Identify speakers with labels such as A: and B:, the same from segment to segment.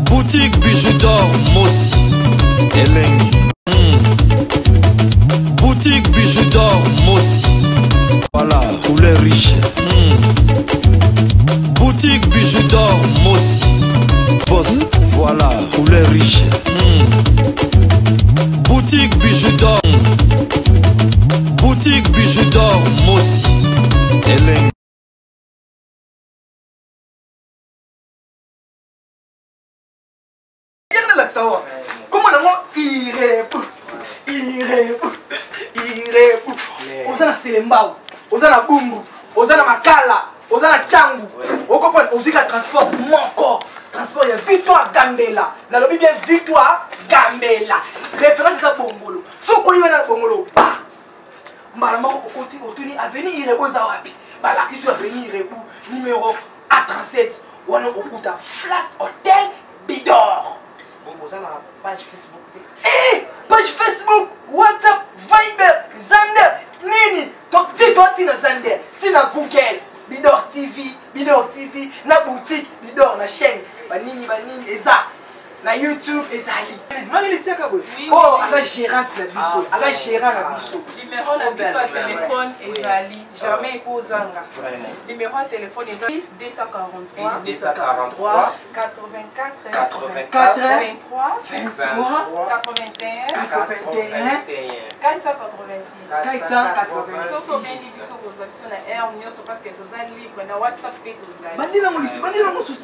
A: Boutique bijoux d'or Mossi Elengi. Boutique bijoux d'or Mossi. Voilà, couleur riche. Boutique bijoux d'or Mossi. Boss, voilà, couleur riche. Boutique bijoux d'or. Boutique bijoux d'or Mossi Elengi.
B: Comment il répond? Osana Selembao, Osana Bumbu, Osana Makala, Osana Changu. Au comprendre, Osika transport mon transport, il y a Victoire Gambela. Dans le bien Victoire Gambela. Référence à Bongolo. Si vous voyez dans Bongolo, bah, Malama au continue avenue Irebo Zawapi. Bah, la question avenue Irebo, numéro A37. Ou alors Okuta, Flat Hotel Bidor. Bon, vous avez la page Facebook. Eh, page Facebook, WhatsApp, Viber, Zander, Nini. Donc, dis-toi, Tina Zander, Tina Google, Bidor TV, na boutique, Bidor, na chaîne, Banini, Eza, na YouTube, Ezali. Oh, elle est gérante na biso, elle est gérante na biso.
C: Numéro na biso à téléphone, Ezali, jamais Kozanga. Numéro à téléphone, Ezali, 243 84 23 81 486. Soko bendi biso kozwa na air nyonso parce que tozali libre na WhatsApp pe tozali.
B: Bandela mosusu.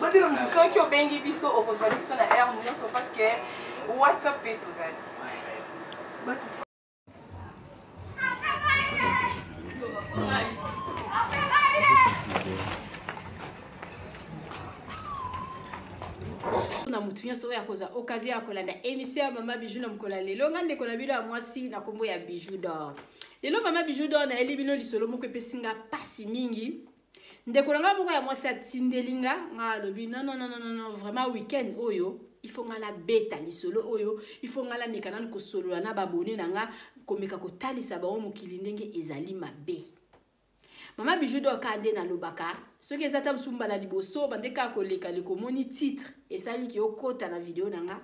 C: Soki obengi biso okozwa biso na air nyonso parce que WhatsApp pe tozali.
D: na mutu nyonso oyo akozwa occasion ya kolanda émission ya Mama Bijou na mkola lelo nga ndeko na bino ya mwasi na kombo ya Bijou d'or. Lelo Mama Bijou d'or na eli bino lisolo moko epesinga pasi mingi. Ndeko na nga moko ya mwasi atindelinga nga lobi non vraiment weekend oyo il faut ngala beta lisolo oyo il faut ngala mekana ko solo na babone na nga komeka ko talisa ba mokili ndenge ezali mabe. Mama Bijou d'or kande na lobaka soki ezata msumba na liboso bandeka koleka lekomoni titre esali ki okota na video nanga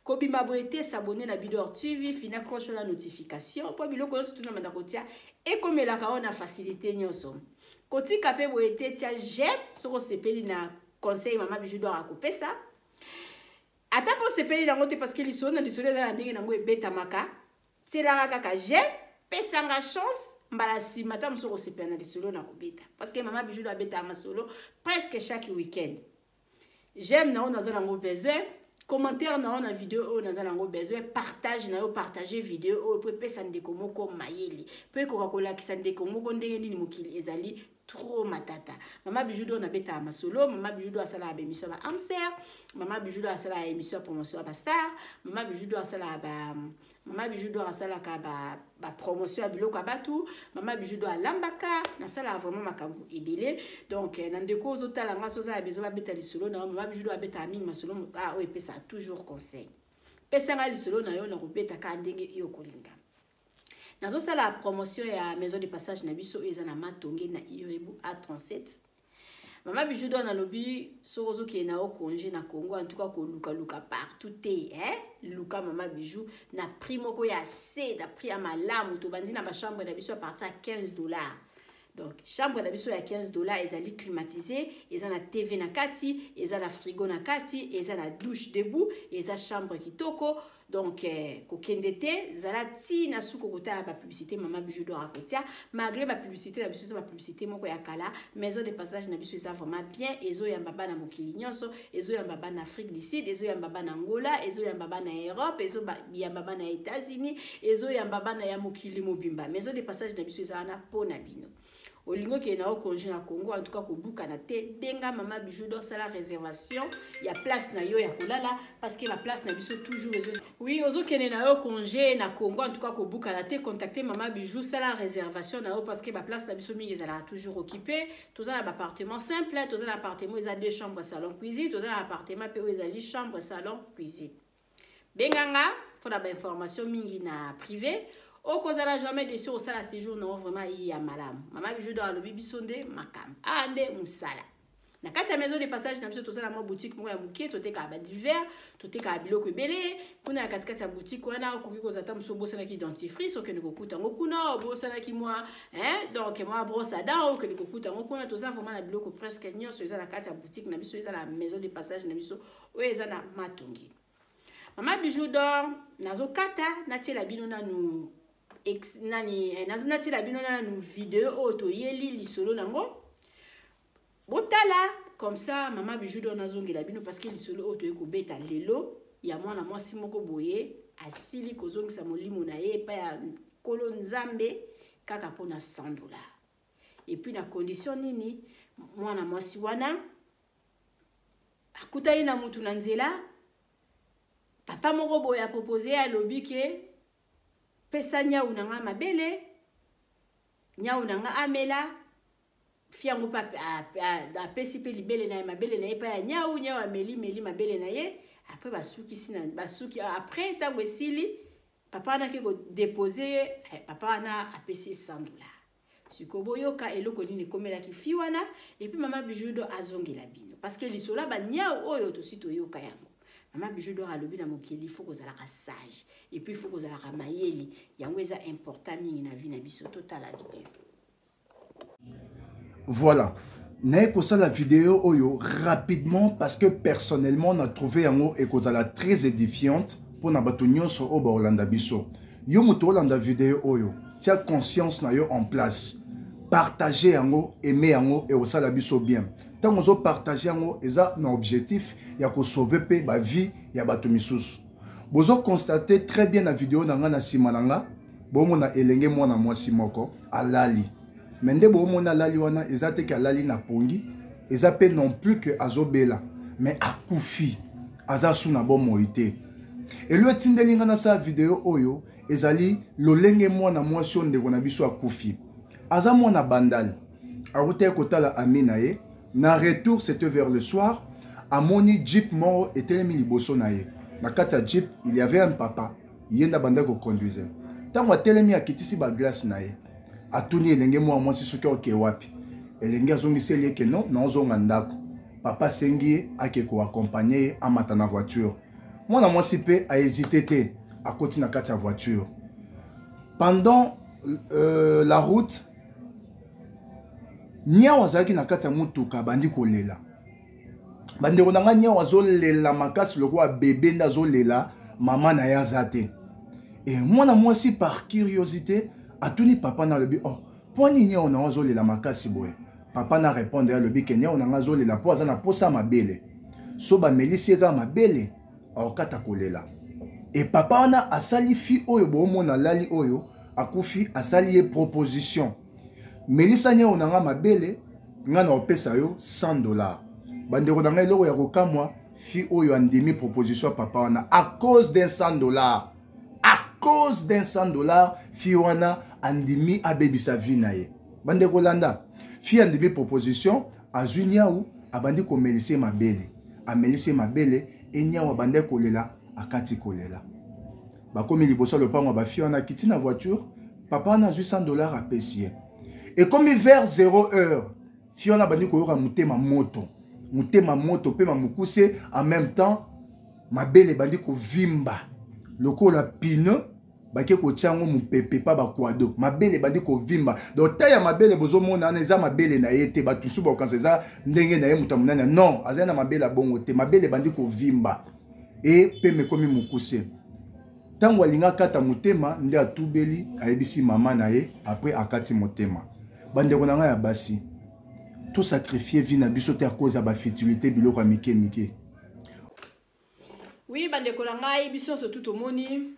D: kobima boete s'abonner na Bidor TV fina cloche la notification po biloko yoso tuna manda kotia ekomelaka ona facilité nyonso kotika pe boete tia j'aime soko sepeli na conseil Mama Bijou d'or akopesa ata po sepeli nango te parce que lisolo na ndenge nango ebeta maka tielanga kaka j'aime pesanga chance mbala simata msoko sepeli na lisolo na kobeta parce que Mama Bijou d'or beta masolo presque chaque week-end. J'aime na on a zango besoin commentaire na on a vidéo on a zango besoin partage na yo partager vidéo peut pesa ndeko moko mayeli peut ko kola kisandeko moko ndenge nini mokili ezali trop matata. Mama Bijou d'or na beta masolo, Mama Bijou d'or asala ba émission ba Amser, Mama Bijou d'or asala émission promotion ba Star, Mama Bijou d'or asala ba Mama Bijou d'or asala ka ba promotion ya biloko abatu, Mama Bijou d'or lambaka na sala vraiment makambu ebele. Donc na ndeko ozotala nga soza ya besoin ba beta lisolo na Mama Bijou d'or beta mingi masolo o epesa toujours conseil. Pesa nga lisolo na yo na kobeta ka ndenge yo kolinga. Nazo sala promotion ya maison de passage na biso ezana matonge na Irebu A37. Mama Bijou d'or na lobby sozo ki na o congé na Congo en tout cas ko luka partout luka Mama Bijou na prix moko ya C da prix ya malamu to bandi na ba chambre na biso à partir à $15. Donc chambre na biso ya $15 ezali climatisé, ezana TV na kati, ezana frigo na kati, ezana douche debout, ezana chambre kitoko. Donc kokendete zalati na suko kota la publicité Mama Bijou d'or akotia malgré la publicité la biso ba publicité moko ya kala maison de passage na biso ça vraiment bien ezo ya mbaba na mokili nyonso ezo ya mbaba na Afrique du Sud ezo ya mbaba na Angola ezo ya mbaba na Europe ezo ya mbaba na États-Unis ezo ya mbaba na ya mokili mobimba maison de passage na biso ça na pona bino olingo ki na o congé na Congo en tout cas ko buka na te benga Mama Bijou d'or sala réservation ya place na yo ya kolala parce que la place na biso toujours oui ozo kene na yo congé na Congo en tout cas ko buka na te contacter Mama Bijou sala réservation na yo parce que la place na biso mingi ezala toujours occupé tous un appartement simple tous un appartement ils a 2 chambres salon cuisine tous un appartement pe ezali chambre salon cuisine benganga pour la information mingi na privé. Au cause de la jamais de sur ça séjour non vraiment il y a madame Mama Bijou d'or le bibi sonde makam ande musala na kati ya maison de passage na biso tozala mwa boutique moko ya mokie toteka ba divers toteka biloko ebele kuna ya katikati ya boutique wana okoki kozata moso obosanaki dentifrice okende kokuta yango kuna obosanaki mwa donc mwa brosse à dents okende kokuta yango kuna toza vraiment na biloko presque nyonso eza na kati ya boutique na biso eza na maison de passage na biso oyo eza na Matongi. Mama Bijou d'Or nazokata natiela bino nanu natiela bino nanu video oyo toyeli lisolo nango botala comme ça Mama Bijou d'Or nazongela bino parce que lisolo oyo toye kobeta lelo ya mwana mwasi moko boye asili kozongisa molimo na ye pa ya kolo nzambe kaka pona $100. Et puis na condition nini mwana mwasi wana akutani na mutu na nzela papa moko boye a proposé à lobi ke pesa nyau nanga mabele nyau nanga amela fiango papa a pesi pe libele na mabele na ye pa ya nyau ameli mabele na ye après basuki après tango esili papa na ke ko déposer papa na a pesi $100. Sikobo yoka eloko nini komela ki fi wana et puis Mama Bijou d'Or azongela bino parce que lisola ba nyau oyo to sito yoka yango. Mama Bijou d'Or alobi na mokili faut kozala ka sage et puis faut kozala ka mayeli yango eza important mingi na vie na biso tota la vidéo.
E: Voilà. Nae kosa la vidéo oyo rapidement parce que personnellement on a trouvé yango et kozala très édifiante pour na bato nyonso o ba Olanda biso. Yo muto Olanda vidéo oyo tia conscience na yo en place. Partager yango, aimer yango et osala biso bien. Tant ozo partager yango eza na objectif ya ko sauver pe ba vie ya bato misusu. Bozo constater très bien la vidéo na nga na sima na nga, bomo na elenge mwana mwasi moko alali. Mende bomo na lali wana eza te ka lali na pongi, eza pe non plus que azobela, mais akufi. Azasu na bomo ite. Et lui tindeli nga na sa vidéo oyo ezali lolenge mwana mwasi ndeko na biso akufi. Aza mwana bandal. Arute kotala amina ye. Na retour, c'était vers le soir. Amoni Jeep mort était mis liboso na ye. Na kata Jeep, il y avait un papa. Yenda banda ko conduisait. Tant wa telemi akitisi ba glace na ye. Atuni elenge mwa mwasi soki oke wapi. Elenge azongisi liye ke non, na ozonga ndako. Papa sengi ake ko accompagner amata na voiture. Mwana mwasi pe a hésité te akoti na kata voiture. Pendant la route, nya wazaki na kati ya mutuka bandi kolela. Bandi konanga nya wazolela makasi lokwa bébé nda zolela mama na ya zate. Et mwana mwasi par curiosité atuni papa na lobi oh poni nya ona wazolela makasi boye. Papa na répondre à lobi ke nya ona ngazolela po azana posa mabele. So ba melisi ka mabele okata kolela. Et papa wana asali fi oyo bo mona lali oyo akufi asali proposition. Melisa nya onanga mabele nga na opesa yo $100. Bandeko nanga eloko ya kokamwa fi oyo andimi proposition papa wana à cause d'un $100. À cause d'un $100 fi wana andimi abebisa vie na ye. Bandeko landa fi andimi proposition azunia ou abandi ko melise mabele. A melise mabele enya wa bande kolela akati kolela. Bakomi liboso le pango ba fi wana kiti na voiture papa na $100 a pesier. Et comme vers 0h, Fiona bandi koyoka mutema moto pe mamukuse en même temps mabele bandi ko vimba lokola pine bake ko tiango mupepe pa ba kwado mabele bandi ko vimba donc taya mabele bozo mona na eza mabele na yete batu suba okanza ndenge na ye mutamunana non azana mabele bongo te mabele bandi ko vimba et pe mekomi mukuse tango alinga kata mutema nde atubeli ayebisi mama na ye après akati mutema. Bandeko nanga ya basi tout sacrifier vie na biso te à cause ya ba fertilité biloko mike.
D: Oui bandeko nanga biso so tout tomoni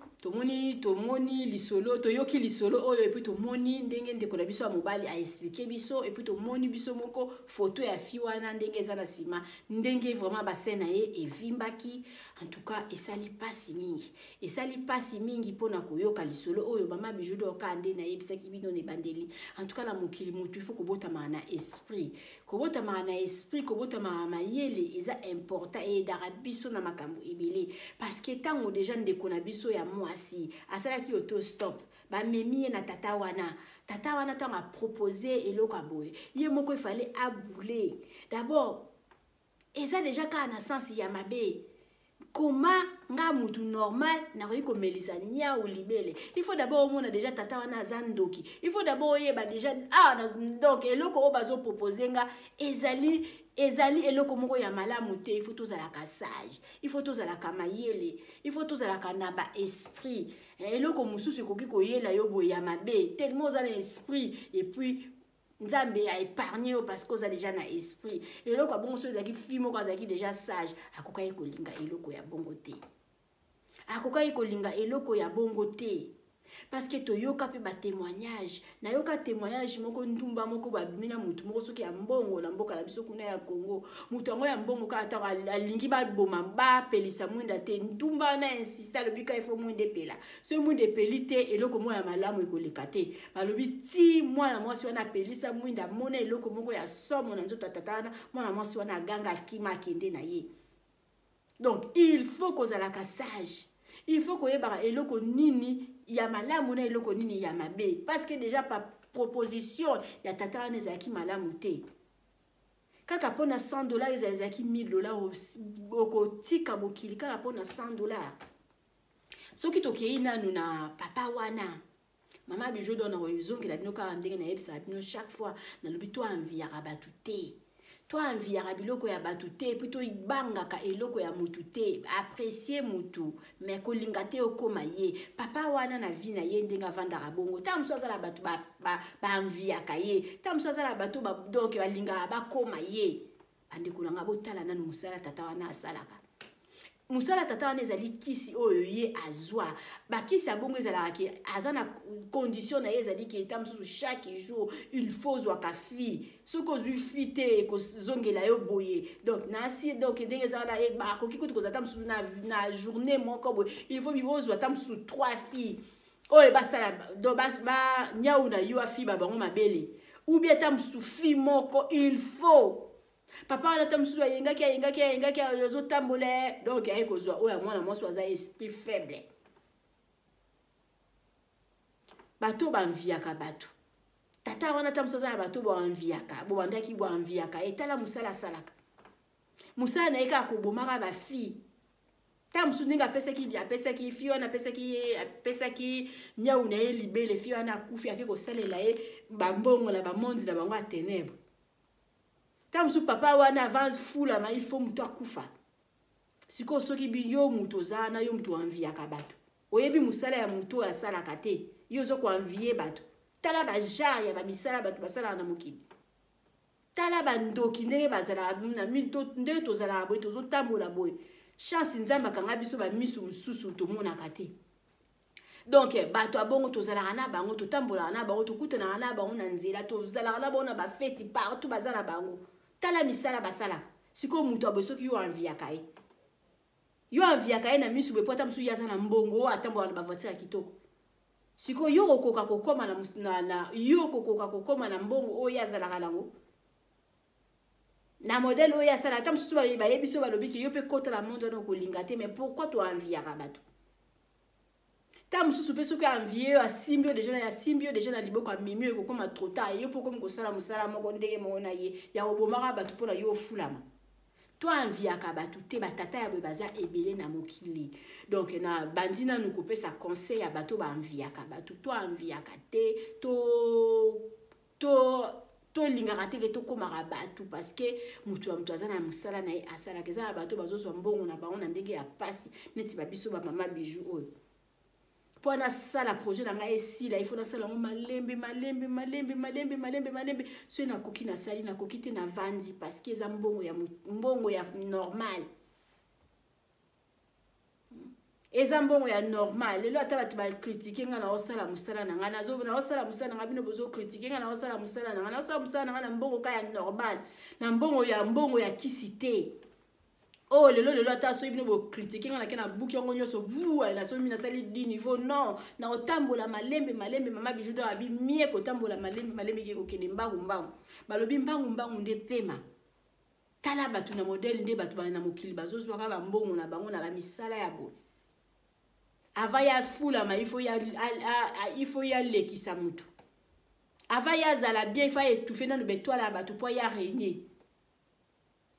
D: lisolo toyoki lisolo oyo et puis tomoni ndenge ndeko na biso ya mobali a expliquer biso et puis tomoni biso moko photo ya fi wana ndenge eza na sima ndenge vraiment bassin na ye evimbaki en tout cas esali pasi mingi pona koyoka lisolo oyo Mama Bijou d'Or ka nde na yebisaki bino ne bandeli en tout cas la mokili mutu il faut kobota na esprit kobota mayele eza important et dara biso na makambo ebele parce que tango déjà ndeko na biso ya mwasi asalaki auto stop ba memi na tata wana tanga proposer eloko boye ye moko il fallait abouler d'abord eza déjà ka na sens ya mabe. Comment nga mutu normal na koyi komelisa nya ou libele. Il faut d'abord on a déjà tata wana zandoki. Il faut d'abord yeba déjà donc eloko o bazo proposer nga ezali eloko moko ya malamu te. Il faut tous à la sage, il faut tous à la mayele, il faut tous à la kanaba esprit. Eloko mususu koki koyela yo boye ya mabe tellement za l'esprit et puis Nzambe a épargné parce qu'on a déjà na esprit. Et là quand bon ceux qui filment quand ils déjà sage, akoka yeko linga eloko ya bongo te. Akoka yeko linga eloko ya bongo te. Parce que to yoka pe ba témoignage, na yoka témoignage moko ndumba moko ba bimina mutu moko soki ya mbongo na mboka la biso kuna ya Congo. Mutu ngo ya mbongo ka ata alingi ba boma ba pelisa mwinda te ndumba na insista le bika ifo mwinde pela. Ce mwinde pelite eloko mo ya malamu ekoleka te. Balobi ti mwana mwasi wana pelisa mwinda mona eloko moko ya somo na nzoto tatana mwana mwasi wana ganga kima kende na ye. Donc il faut qu'on a la sage. Il faut qu'on ait eloko nini ya malamu na eloko nini ya mabe parce que déjà par proposition ya tata nezaki malamu te kaka pona $100 ezaki $1000 okotika bokili kaka pona $100 soki tokei nanu na papa wana mama Bijou dona oyizongi la bino ka ndenge na yebisa bino chaque fois na lobi to enviara batu te. Toi enviara biloko ya batu te plutôt ibangaka eloko ya mutu te apprécier mutu mais ko lingate okoma ye papa wana na vie na ye ndenga vandara bongo ta muso za la batu ba enviaka ye ta muso za la batu ba donc ba linga ba koma ye ande kulanga botala nanu musala tata wana asalaka musala tata wana ezali kisi oyo ye azwa ba kisi abongo ezala ki azana condition na ye ezali ki etam sous chaque jour il faut zwa ka fi soko zui fite ko zongela yo boye donc na si donc ndenge za na e ba ko kiko ko zatam sous na journée moko boye il faut vivre zwa tam sous 3 filles oyo ba sala do ba nyau na yo afi ba bango mabele ou bien tam sous fille moko il faut papa na tamsu ayengaki azo tambole donc aye kozwa oya mwana mwasi aza esprit faible bato banviaka bato tata wana tamsu aza na bato banviaka bo bandaki banviaka etala musala salaka musala na eka kobomaka ba fille tamsu ndinga apesaki fille wana apesaki nyau na ye libele fille wana akufi ake kosalela ye bambongo la bamondi na bango aténèbre. Tamsu papa wana avance fula ma il faut mutu akufa. Siko soki bi yo mutu zana yo mutu envia ka bato. Oyebi musala ya mutu asala kate. Yo zo ko envier bato. Tala ba jar ya ba misala bato basala na mokili. Tala ba ndoki ndenge bazala na minto nde to zala boy to zo tambola boy. Chance nzamba kanga biso ba misu mususu to mona kate. Donc bato abongo to zala na bango to tambola na bango to kutana na bango na nzela to zala na bango na ba feti partout bazala bango. Tala misala basala siko mutu abosoki yo enviaka ye yo enviaka ye na misu be pota msu yaza na mbongo atambola ba voiture kitoko siko yo kokoka kokoma na yo kokoka kokoma na mbongo o yaza la kalango na modèle o ya sala tamsu ba yebiso ba lobiki yo pe kota la monde na ko lingate mais pourquoi to enviaka bato tam susu pe soki envier a simbio déjà na liboko a mimio ko koma trop tard yo po comme ko sala musala moko ndenge mo na ye ya obomaka batu pona yo fulama to enviaka batu te batata ya bebaza ebele na mokili donc na bandina nous couper sa conseil ya bato ba enviaka batu to enviaka te to lingaka te to komaka batu parce que mutu azana musala na ye asala keza bato bazoso mbongo na bango na ndenge ya pasi neti babiso ba mama Bijou oyo pour na sala projet na ngai si la il faut na sala malembe so na koki na sali na koki te na vandi parce que za mbongo ya normal eza mbongo ya normal lelo ata bato ba critiquer nga na osala musala na nga na osala musala na nga bino bozo critiquer nga na osala musala na nga na osala musala na nga na mbongo ka ya normal na mbongo ya kisite. Oh lelo ata so ibino bo critiquer nga na kena buki yango nyoso buwa la so mina sali di niveau non na otambola malembe mama Bijou do abi mie ko tambola malembe ke ko kende mbangu balobi mbangu nde pema tala batu na modèle nde batu na mokili bazozwa ka ba mbongo na bango na ba misala ya bo ava ya fula ma il faut ya lekisa mutu ava ya zala bien il faut étouffer dans le bétoile la batu po ya régner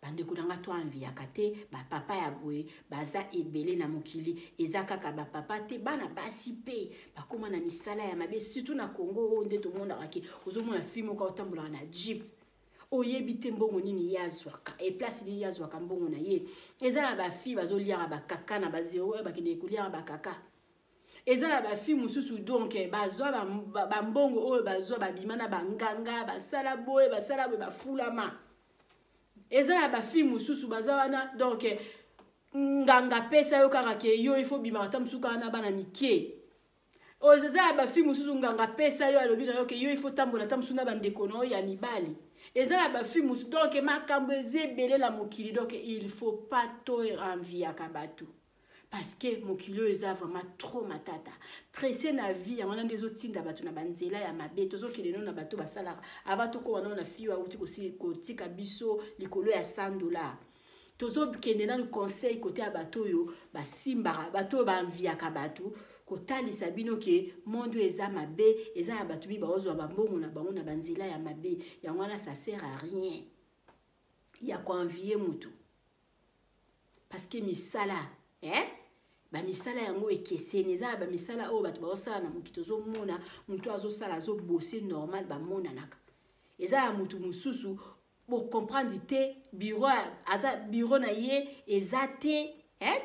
D: bandeko na nga to anviaka te bapapa ya boye baza ebele na mokili eza kaka bapapa te bana basi mpe bakóma na misala ya mabe surtout na Congo oyo nde tomondaka ke ozomona fi moko otambolaka na jeep oyebi te mbongo nini yazwaka eplace nini yazwaka mbongo na ye eza na bafi bazoliaka bakaka na bazero oyo bakende koliaka bakaka eza na bafi mosusu donc bazwa bambongo oyo bazwa babima na banganga basala boye bafulama eza na bafi mosusu baza wana donc nganga pesa yo kaka ke yo ifo bimaka ta mosusu kaka na bana mike eza na bafi mosusu nganga pesa yo alobi na yo ke yo ifo tambola ta mosusu na bandeko na oyo ya mibali eza na bafi mosusu donc makambo eza ebele na mokili donc il faut pas to enviaka bato parce que mokili oyo eza vraiment trop matata pressé na vie yango wana nde ezotinda bato na banzela ya mabe tozokende no na bato basalaka ava tokóma nano na fille auti kotika biso likolo ya $100 tozokende nano conseil kote ya bato oyo basimbaka bato oyo baenviaka bato kotalisa bino ke monde eza mabe eza na bato bi baozwa bambongo na bango na banzela ya mabe yango wana ça sert à rien ya koenvie mutu parce que misala bamisala yango ekeseni eza bamisala oyo bato baosala na mokili tozomona motu azosala azobose normal bamonanaka eza ya motu mosusu bocomprendre te bureau na ye eza te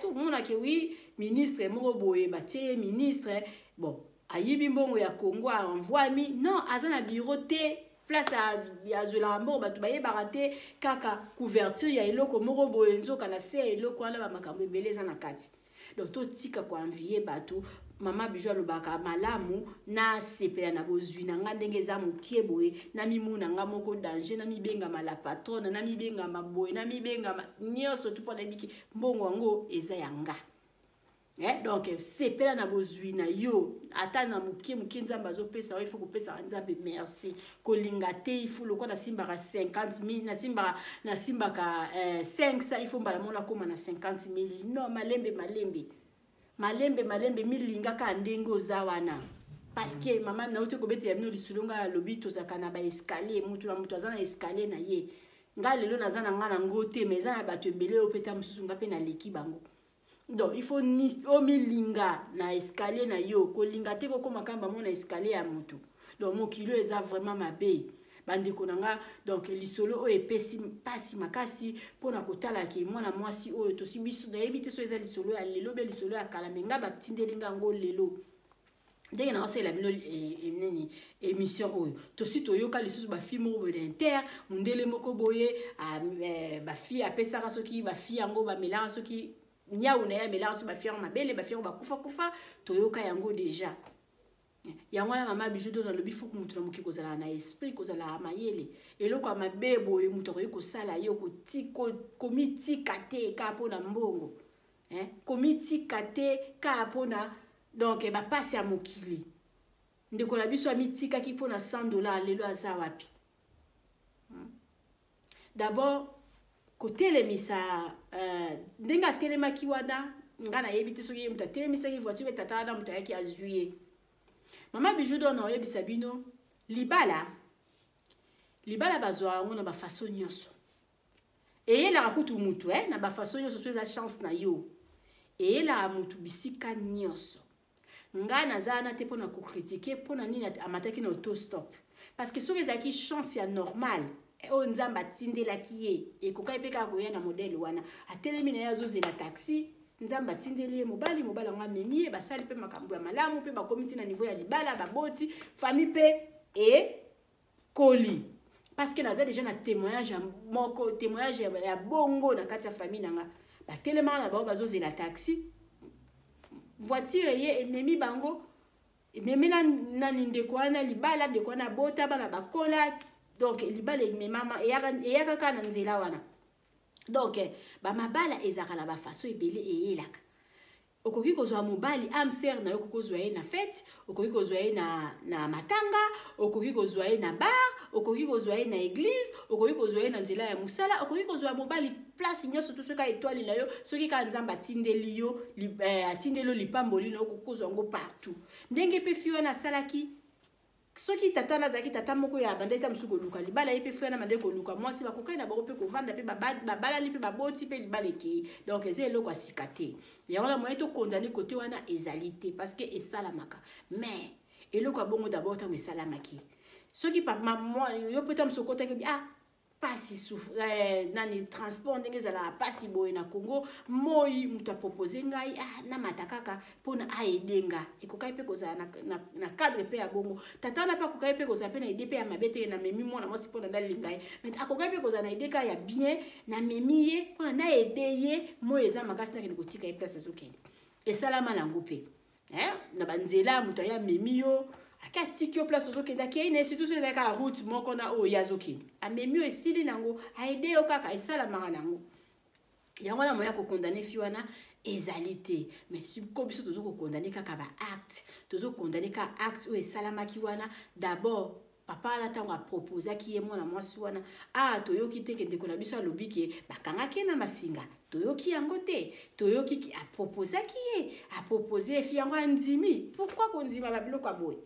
D: tomonake wi ministre moko boye batie ministre bon ayibi mbongo ya Congo aenvoami non aza na bureau te place azwelaka mbongo bato bayebaka te kaka couverture ya eloko moko boye nzoka na se ya eloko wana bamakambo ebele eza na kati donc totika koenvie bato mama Bijou alobaka malamu na sepela na bozwi na nga ndenge eza mokie boye na mimuna nga moko danger na mibengama la patronne na mibengama boye na mibengama nyonso tu mpo na yebiki mbongo yango eza ya nga donc sepela na bozwi na yo ata na mokie nzambe azopesa il faut kopesa nzambe merci kolinga te il faut lokola nasimbaka 50 000 nasimbaka 500 il faut mbala mona koma na 50 000 non malembe milingaka ndenge oza wana parce que mama nauti kobete ya bino lisulunga ya lobi tozaka na baescalier mutu na mutu aza na escalier na ye nga lelo naza na nga na ngo te mais eza na bato ebele oyo peta mosusu nga mpe na leki bango donc il faut omilinga na escalier na yo kolinga te kokoma kamba mo na escalier ya mutu donc mokili eza vraiment mabe bandeko na nga donc lisolo oyo epesi mpasi makasi mpona kotala ke mwana mwasi oyo tosi biso nayebi te so eza lisolo ya lelo be lisolo ya kala me nga batindeli ngango lelo ndenge na osela bino nini émission oyo tosi toyoka lisusu bafi moko boye na inter mundele moko boye bafi apesaka soki bafi yango bamelaka soki nyau na ya melaka soki bafi yango mabele bafi yango bakufa toyoka yango deja yango wana mama Bijou do na lobi fuku mutu na moki kozala na esprit kozala mayele eloko ya mabe boye mutu akoki kosala yo komitika te ka mpona mbongo komitika te ka mpona donc bapasi ya mokili ndeko na biso amitikaki mpona $100 lelo aza wapi d'abord kotelemisa ndenge atelemaki wana nga nayebi te soki ye mutu atelemisaki voiture etata wana mutu ayaki azwi ye mama Bijou do na oyebisa bino libala bazwa yango na bafaso nyonso eyelaka kutu mutu na bafaso nyonso so eza chance na yo eyelaka mutu bisika nyonso nga naza wana te mpona kokritike mpona nini amataki na autostop parce que soki ezalaki chance ya normal oyo nzambe atindelaki ye ekokai mpe kaka koya na modele wana atelemi na ye azozela taxi nzambe atindeli ye mobali yango amemi ye basali mpe makambo ya malamu mpe bakomi ntina niveau ya libala baboti famille mpe ekoli parce que naza déjà na témoignage ya bongo na kati ya famille nanga batelemaka na bao bazozela taxi voiture ye ememi bango ememi nani ndeko wana libala ndeko wana bota bana bakola donc libala ememama eyaka kaka na nzela wana donc bamabala ezaka na bafaso ebele eyelaka okoki kozwa mobali amser na yo kokozwa ye na fete okoki kozwa ye na matanga okoki kozwa ye na bar okoki kozwa ye na église okoki kozwa ye na nzela ya musala okoki kozwa mobali place nyonso to soki étoile na yo soki kaka nzambe atindeli yo lipamboli na yo kokozwa yango partout ndenge mpe fi wana asalaki soki tata nazaki tata moko ya banda ita musu koluka libala ye pe fena mande koluka mwasi bakokai na bango pe kovanda pe babala li pe baboti pe libala eki donc eze eloko asikate yango na moyen to condamner côté wana ezalité parce que esalamaka mais eloko abongo d'abord tango esalamaki soki papa moi yo peut-être musu kota ke ah pasi nani transport ndenge ezala pasi boye na Congo moi mutu apropose ngai na matakaka mpona aedenga ekokai mpe kozala na cadre mpe ya bongo tata na mpe akokai mpe kozala mpe na ide mpe ya mabe te na memi mwana mwasi mpona ndalinga ye mais akokai mpe kozala na ide ka ya bien na memi ye mpona naede ye moi eza makasi nakende kotika ye place ezokende esalama nango mpe na banzela mutu aya memi yo akatiki yo place ozokenda ke ine surtout so ezalaka la route moko na oyo azokende amemi yo esili nango aide yo kaka esalamaka nango yango na moya kokondane fi wana ezali te mais siko biso tozokokondane kaka baacte tozokondane ka acte oyo esalamaki wana d'abord papa ala ntango aproposaki ye mwana mwasi wana toyoki te ke ndeko na biso alobi ke bakangaki ye na masinga toyoki yango te toyoki aproposaki ye apropose efi yango andimi pourquoi kondima babiloko aboye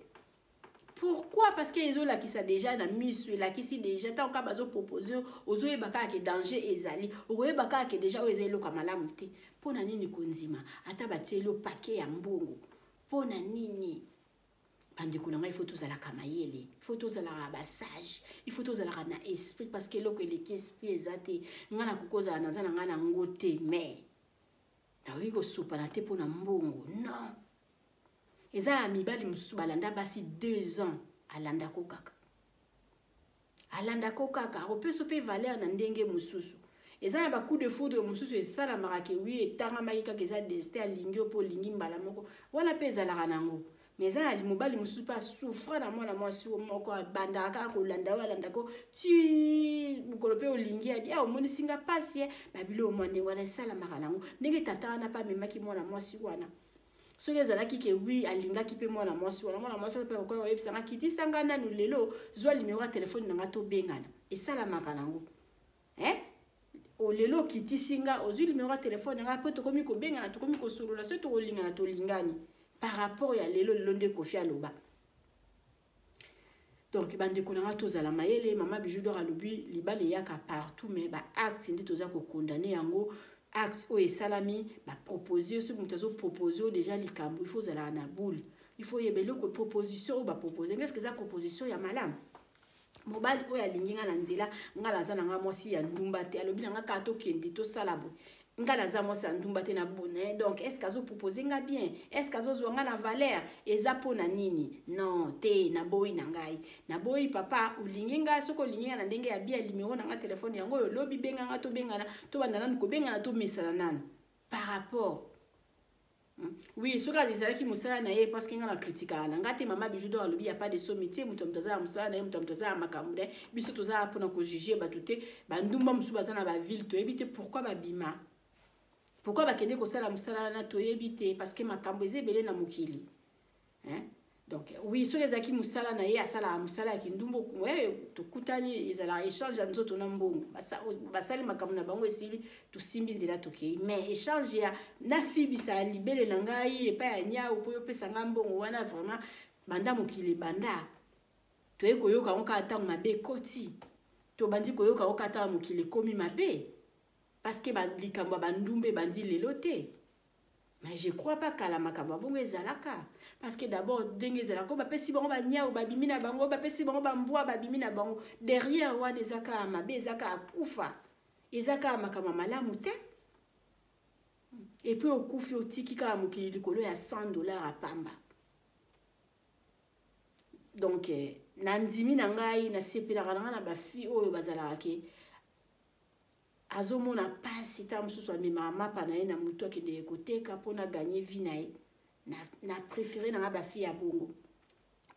D: pourquoi parce que ils ont la qui ça déjà na misu la qui si déjà tant ka bazo proposer ozo ebaka ke danger ezali ozo ebaka ke déjà o ezelo ka malamu te pona nini konzima ata batielo paquet ya mbongo pona nini bande ko nanga il faut tous à la kamayele il faut tous à la sage il faut tous à la na esprit parce que loko le esprit ezate ngana kukoza na zana ngana ngote mais na wiko supa na te pona mbongo non eza mibali mususu balanda basi 2 ans alanda kokaka akopeso pe valeur na ndenge mususu eza na bacoup de foudre mususu esalamaka ke wi etangamaki kaka eza destin alingi opo olingi mbala moko wana pe ezalaka nango mais eza na mobali mususu pe asouffre na mwana mwasi moko abandaka kaka kolanda oyo alandako ti mokolo mpe olingi abi omonisinga pasi babilo omwa ndenge wana esalamaka nango ndenge tata wana mpe amemaki mwana mwasi wana soki ezalaki ke wi alingaki mpe mwana mwasi wana mwana mwasi mpe okoki oyebisanga kitisanga nanu lelo zwa nimero ya telefone nanga tobengana esalamaka nango lelo okitisinga ozwi nimero ya telefone nanga mpe tokomi kobengana tokomi kosolola soki tokolingana tolingani par rapport ya lelo nde Kofi aloba donc bandeko nanga tozala mayele mama Bijoudor alobi libala eyaka partout mais baacte nde toza kokondane yango acte o esalami baproposé ce moto azoproposé déjà likambo il faut zala na boule il faut yebele ko proposition o baproposé est-ce que ça proposition ya malamu mobali oyo alingi nga na nzela nga laza na nga mwasi ya ndumba te alobi na nga ka tokende tosala boye nga laza mwasi ya ndumba te na bone donc est-ce que azoproposé nga bien est-ce que azozwa nga na valeur eza mpona nini non te na boyi na ngai na boyi papa olingi nga soki olingi nga na ndenge ya bien limero na nga telefone yango oyo lobi benga nga tobengana tobanda nanu kobengana tomesana nanu par rapport oui soki azalaki mosala na ye parce que nga na kritikaka na nga te mama Bijoudor alobi ya pas de sommité moto azala mosala na ye moto azala makambo na ye biso tozala mpona kojuge bato te bandumba mosusu baza na baville toyebi te pourquoi babima pourquoi bakende kosala mosala na toyebi te parce que makambo eza ebele na mokili donc oui soki ezalaki mosala na ye asalaka mosala ya kindumbu tokutani ezala échange ya nzoto na mbongo basali makambo na bango esili tosimbi nzela tokei mais échange ya nafibisa ya libele na ngai epai ya nyau mpo yopesa nga mbongo wana vraiment banda mokili banda toye koyoka ngo kaka ntango mabe ekoti tobandi koyoka ngo kaka ntango mokili ekomi mabe parce que likambo ya bandumba ebandi lelo te mais je crois pas kala makambo bongo ezalaka parce que d'abord ndenge ezalaka bapesi bango banyau babimi na bango bapesi bango bambwa babimi na bango derrière wana ezaka mabe ezaka akufa ezaka makambo malamu te et puis okufi otiki kaka mokili likolo ya $100 apamba donc na ndimi na ngai nasepelaka na nga na bafi oyo bazalaka ke azomona pasi ta mosusu amemaka mapa na ye na motu akende koteka mpona gagner vie na ye na préféré na nga bafi ya bongo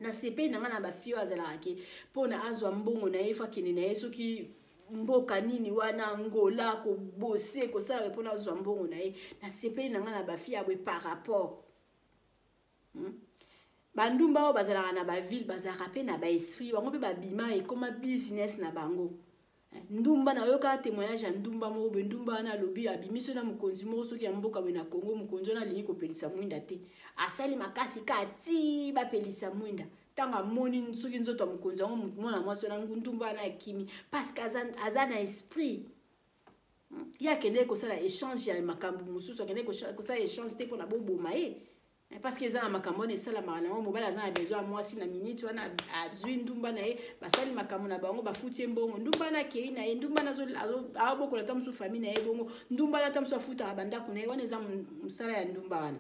D: nasepeli na nga na bafi oyo azalaka ke mpona azwa mbongo na ye fo akende na ye soki mboka nini wana ngola kobose kosala mpona azwa mbongo na ye nasepeli na nga na bafi ya boye par rapport bandumba oyo bazalaka na baville bazalaka mpe na baesprit bango mpe babima ekoma business na bango ndumba na yoka témoignage ya ndumba moko be ndumba wana alobi abimiso na mokonzi moko soki ya mboka be na Congo mokonzi wana alingi kopelisa mwinda te asali makasi ka ti bapelisa mwinda tanga moni soki nzoto mokonzi yango mwana mwasi wana ndumba na kimi parce que aza na esprit ya kende kosala échange ya makambo mosusu akende kosala échange te mpona boboma ye parce que eza na makambo wana esalamaka nango mobali aza na besoin ya mwasi na minute wana azwi ndumba na ye basali makambo na bango bafuti ye mbongo ndumba na akei na ye ndumba na aobokola ta mosusu famille na ye bongo ndumba na ta mosusu afutaka bandako na ye wana eza mosala ya ndumba wana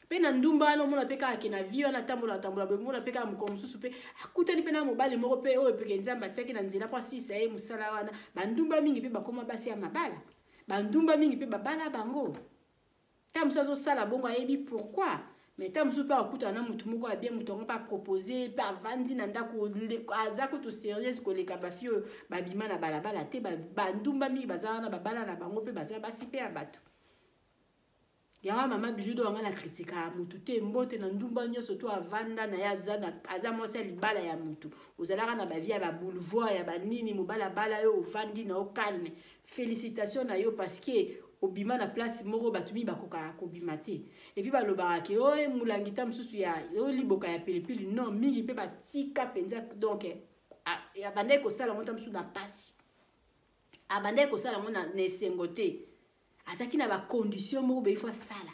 D: mpe na ndumba wana omona mpe kaka ke na vie wana tambola bomona mpe kaka mokolo mosusu mpe akutani mpe na mobali moko mpe oyo peke nzambe atiaki na nzela mpo asisa ye mosala wana bandumba mingi mpe bakoma basi ya mabala bandumba mingi mpe babala bango ta mosusu azosala bongo ayebi pourquoi mais ta mosusu mpe akutana na motu moko abie motu yango mpe apropose mpe avandi na ndako aza kutu sérieuse koleka bafi oyo babima na balabala te bandumba mingi baza wana babala na bango mpe baza basi mpe ya bato yango mama Bijou wanga na kritika mutu te mbote na ndumba nyonso to avanda na ya aza mwasi ya libala ya mutu ozalaka na bavie ya baboulevard ya banini mobala bala yo ovandi na o calme félicitations na yo parce que obima na place moko bato mi bakoka kobima te et puis balobaka ke oye mulangi ta mosusu ya yo liboka ya pilipili non mingi mpe batika penza donc abandaki kosala ngo ta mosusu na pasi abandaki kosala ngo na esengo te azaki na bacondition moko boye ifo asala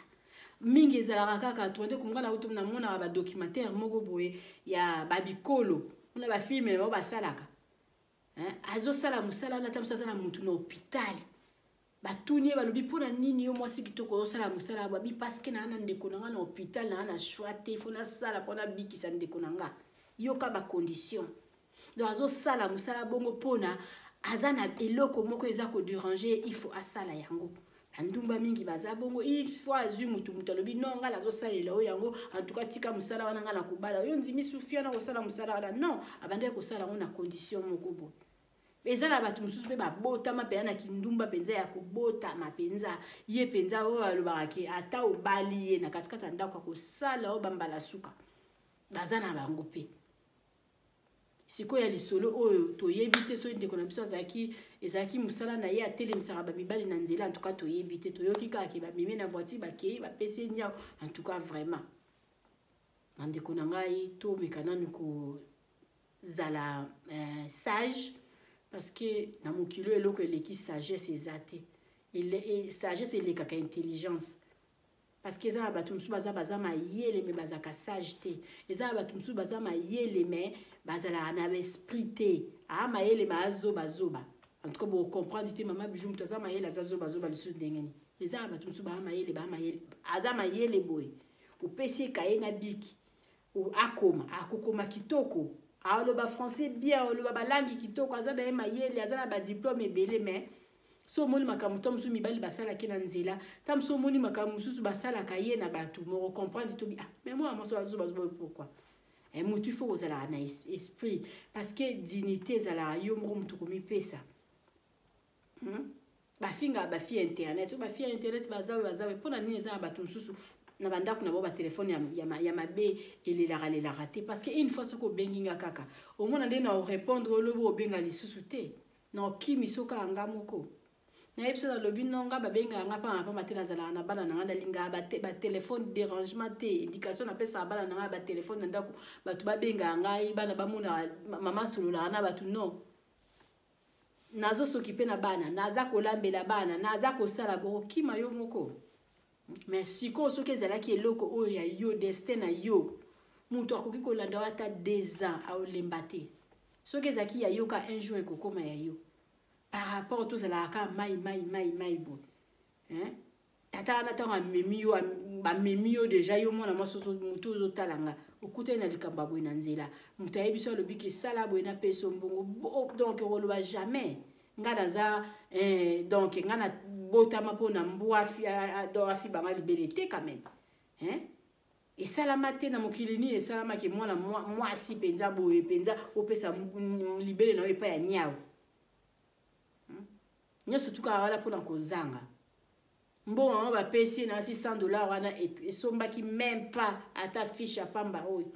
D: mingi ezalaka kaka tuande komona na utu na mona ba documentaire moko boye ya babikolo mona ba filme ba basalaka azosala musala na tamusa sana mutu na hôpital batuni balobi pona nini yo mwasi kitoko osala musala babi parce que na ndeko na na hôpital na choite ifo na sala pona bikisa ndeko na nga yo ka ba condition donc azosala musala bongo pona azana eloko moko eza ko déranger il faut asala yango andumba mingi baza bongo il faut azui mutu alobi non nga azosalela oyo yango en tout cas tika musala wana nga na kubala yo nzimi sufia na kosala musala wana non abande kosala ngo na condition moko bo ezala bato mususu pe babotama mpe na kindumba penza ya kobotama penza ye penza oyo alobaka ke ata obali ye na katikati ya ndako akosala oyo bambala suka baza na bango mpe sikoyo ya lisolo oyo toyebi te soki ndeko na biso ezalaki mosala na ye atelemisaka bamibali na nzela en tout cas toyebi te toyoki kaka ke bamemi na voiture bakei bapesi nyao en tout cas vraiment na ndeko na ngai tomeka nanu kozala sage parce que na mokilo eloko eleki sagesse eza te sagesse elekaka intelligence parce que eza na bato mosusu baza mayele me bazalaka sage te eza na bato mosusu baza mayele me bazalaka na esprit te mayele ma azobazoba en tout cas bocomprendre te mama Bijou moto aza mayele aza zobazoba lisusu ndenge nini eza na bato mosusu bamayele aza mayele boye opesi ekaye na biki akokoma kitoko aloba français bien aloba balangi kitoko aza na ye mayele aza na badiplôme ebele mais so moni makambo to mosusu mibali basalaki na nzela ta mosusu moni makambo mosusu basalaka ye na bato moko comprendre tobi mais moi mosusu azobazoba pourquoi mutu il faut kozalaka na esprit parce que dignité ezalaka yo moko motu komipesa bafinga bafi ya internet so bafi ya internet bazawe mpona nini eza na bato mosusu na bandako na bo batelefone ya mabe elelaka te parce que une fois soki obengi nga kaka omona nde na orépondre olobi obenga lisusu te na okimi soki anga moko nayebi so nalobi nonga babengaka nga mpanga mpa mate nazalaka na bana na nga nalingaka batelefone dérangement te éducation napesaka bana na nga batelefone na ndako bato babengaka ngai bana bamona mama sololaka na bato non nazosoki mpe na bana naza kolambela bana naza kosala bokokima yo moko mais sikoyo soki ezalaki eloko oyo ya yo destin na yo moto akoki kolanda wa ata 2 ans aolemba te soki ezalaki ya yo ka un jour ekokoma ya yo par rapport tozalaka mai boye tata wana ntango amemi yo deja yo mwana mwasi motu ozotalanga okutani na likambo boye na nzela moto ayebi so alobi ke sala boye na peso mbongo donc okoloba jamais nga naza donc nga na botama mpona mbwa afi banga libele te quand même esalama te na mokili nini esalamaki mwana mwasi mpenza boye mpenza opesa libele na yo epai ya niao nyonso tukaka wala mpona kozanga mbongo yango bapesi na $600 wana esombaki même pas ata fiche ya pamba oyo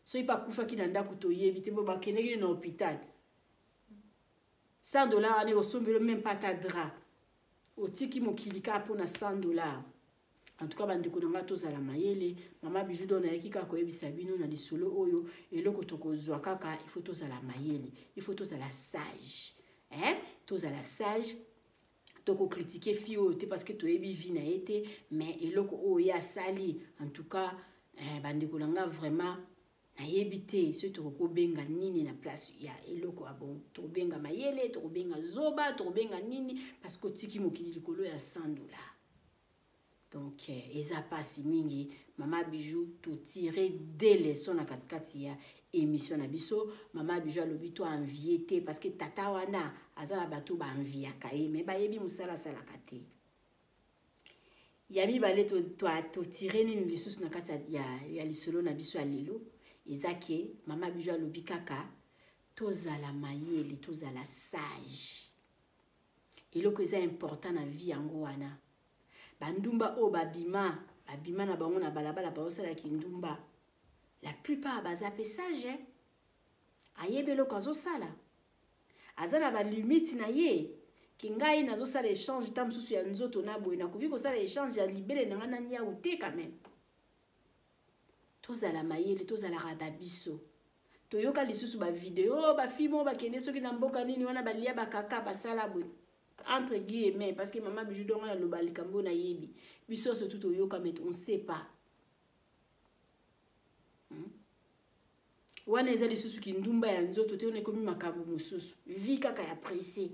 D: soki mpe akufaki na ndako toyebi te mbo bakendeki na hôpital $100 wana osombeli même pas ata drap otiki mokili kaka mpona $100 en tout cas bandeko nanga tozala mayele mama Bijou D'or na yaki kaka koyebisa bino na lisolo oyo eloko tokozwa kaka il faut tozala mayele il faut tozala sage tozala sage toko critiquer fille oyo te parce que toyebi vie na été mais eloko oyo ya sali en tout cas bandeko nanga vraiment nayebi te so tokobenga nini na place ya eloko abon tokobenga mayele tokobenga zoba tokobenga nini parce que tiki mokili likolo ya $100. Donc eza pasi mingi mama Bijou to tirer des leçons na katikati ya émission na biso mama Bijou alobi to envier te parce que tata wana azala bato ba envia kaye mais ba yebi musala sala kate yami bale to tirer ni lisusu na kati ya lisolo na biso ya lelo ezake mama Bijou alobi kaka tozala mayele tozala sage eloko eza important na vie yango wana bandumba o babima na bango na balabala baosala kindumba la plupart bazape sage ayebelo kazo sala azana ba limite na ye kingai nazo sala échange tam susu ya nzoto na boye na koki ko sala échange ya libere na ngana nya ute quand même tozala mayele tozala rababiso toyoka lisusu ba video ba filmo ba kende soki na mboka nini wana balia ba kaka basala boye entre guillemets parce que mama Bijou D'or na lobali kambo na yebi biso so tout oyoka mais on sait pas wana ezali susu kindumba ya nzoto te on komi makambo mususu vie kaka ya pressé